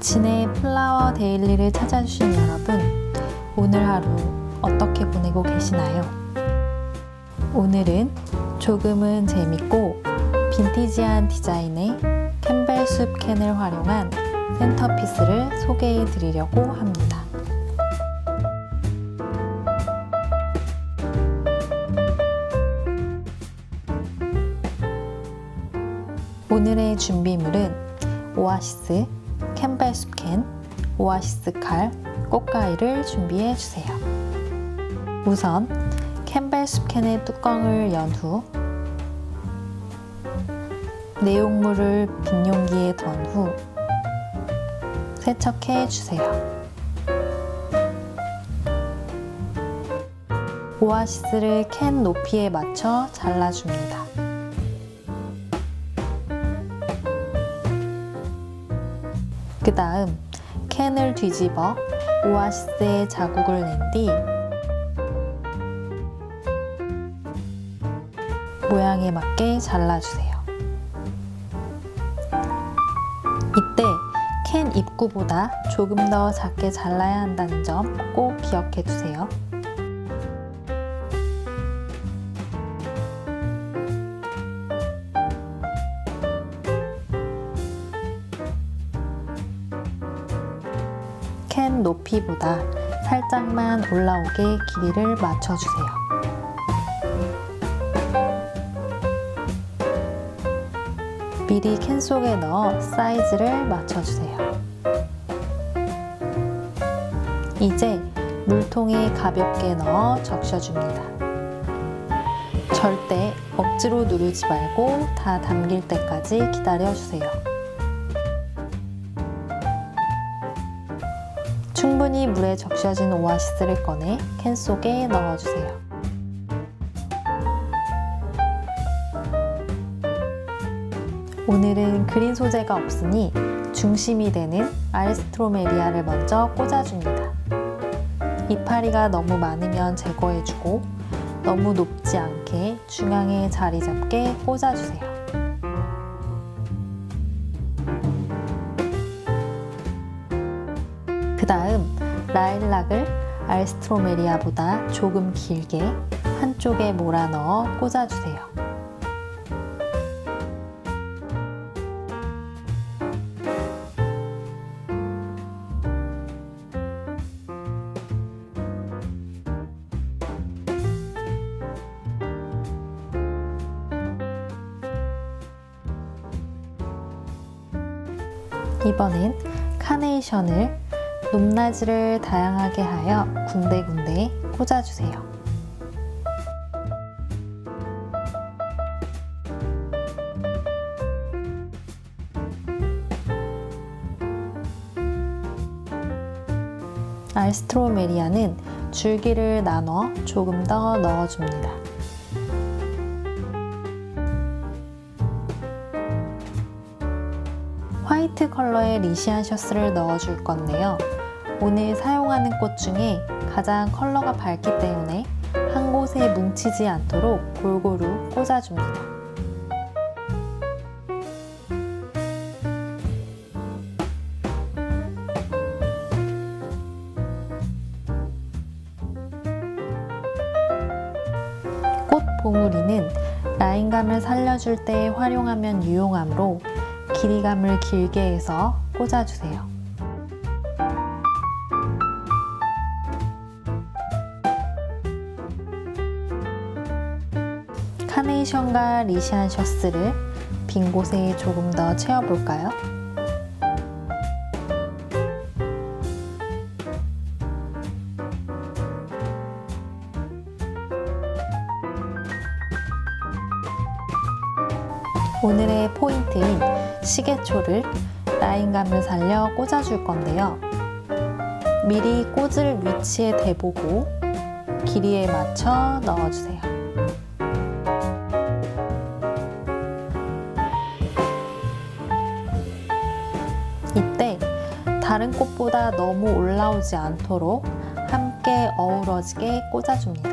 진의 플라워 데일리를 찾아주신 여러분, 오늘 하루 어떻게 보내고 계시나요? 오늘은 조금은 재밌고 빈티지한 디자인의 캠벨 숲 캔을 활용한 센터피스를 소개해 드리려고 합니다. 오늘의 준비물은 오아시스, 캠벨 숲 캔, 오아시스 칼, 꽃가위를 준비해 주세요. 우선 캠벨 숲 캔의 뚜껑을 연 후 내용물을 빈 용기에 던 후 세척해 주세요. 오아시스를 캔 높이에 맞춰 잘라줍니다. 그 다음 캔을 뒤집어 오아시스에 자국을 낸 뒤 모양에 맞게 잘라주세요. 이때 캔 입구보다 조금 더 작게 잘라야 한다는 점 꼭 기억해 두세요. 캔 높이보다 살짝만 올라오게 길이를 맞춰주세요. 미리 캔 속에 넣어 사이즈를 맞춰주세요. 이제 물통에 가볍게 넣어 적셔줍니다. 절대 억지로 누르지 말고 다 담길 때까지 기다려주세요. 충분히 물에 적셔진 오아시스를 꺼내 캔 속에 넣어주세요. 오늘은 그린 소재가 없으니 중심이 되는 알스트로메리아를 먼저 꽂아줍니다. 이파리가 너무 많으면 제거해주고 너무 높지 않게 중앙에 자리 잡게 꽂아주세요. 그 다음 라일락을 알스트로메리아보다 조금 길게 한쪽에 몰아 넣어 꽂아주세요. 이번엔 카네이션을 높낮이를 다양하게 하여 군데군데 꽂아주세요. 알스트로메리아는 줄기를 나눠 조금 더 넣어줍니다. 화이트 컬러의 리시안 셔츠를 넣어줄 건데요. 오늘 사용하는 꽃 중에 가장 컬러가 밝기 때문에 한 곳에 뭉치지 않도록 골고루 꽂아줍니다. 꽃 봉우리는 라인감을 살려줄 때 활용하면 유용하므로 길이감을 길게 해서 꽂아주세요. 카네이션과 리시안 셔츠를 빈 곳에 조금 더 채워볼까요? 오늘의 포인트인 시계초를 라인감을 살려 꽂아줄 건데요. 미리 꽂을 위치에 대보고 길이에 맞춰 넣어주세요. 이때 다른 꽃보다 너무 올라오지 않도록 함께 어우러지게 꽂아줍니다.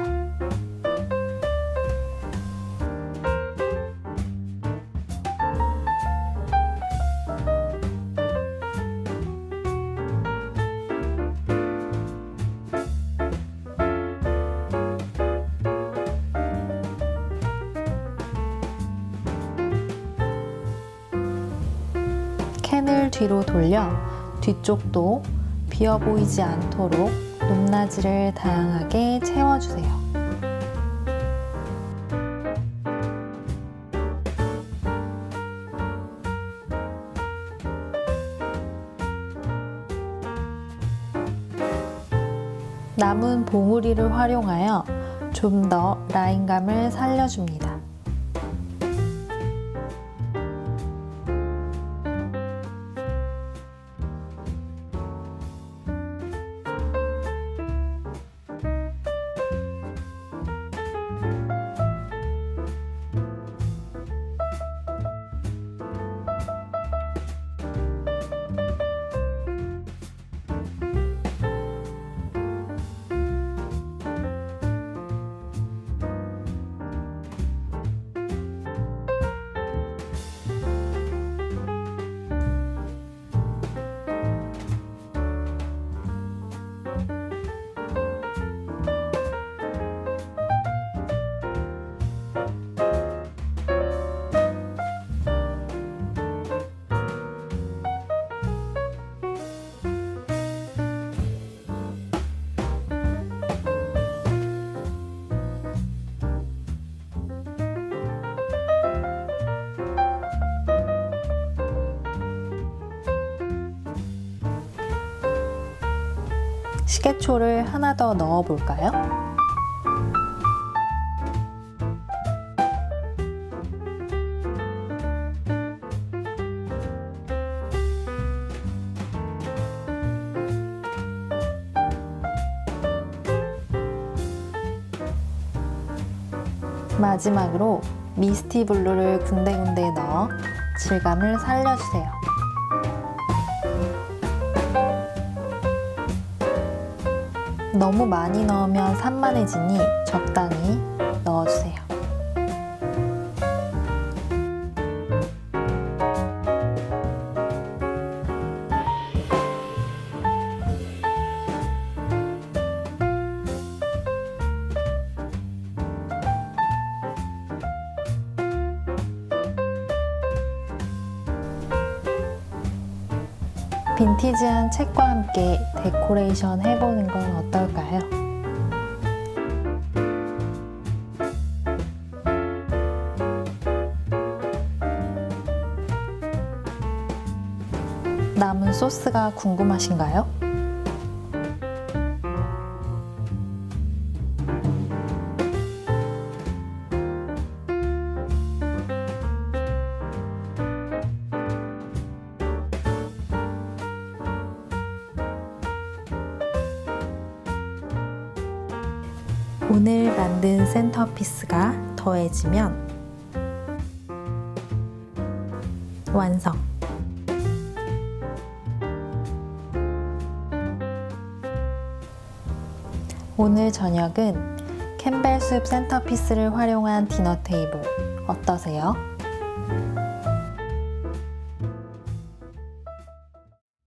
팬을 뒤로 돌려 뒤쪽도 비어 보이지 않도록 높낮이를 다양하게 채워주세요. 남은 봉우리를 활용하여 좀 더 라인감을 살려줍니다. 시계초를 하나 더 넣어 볼까요? 마지막으로 미스티 블루를 군데군데 넣어 질감을 살려주세요. 너무 많이 넣으면 산만해지니 적당히 넣어주세요. 빈티지한 책과 함께 데코레이션 해보는 건 어떨까요? 남은 소스가 궁금하신가요? 오늘 만든 센터피스가 더해지면 완성! 오늘 저녁은 캠벨숲 센터피스를 활용한 디너 테이블 어떠세요?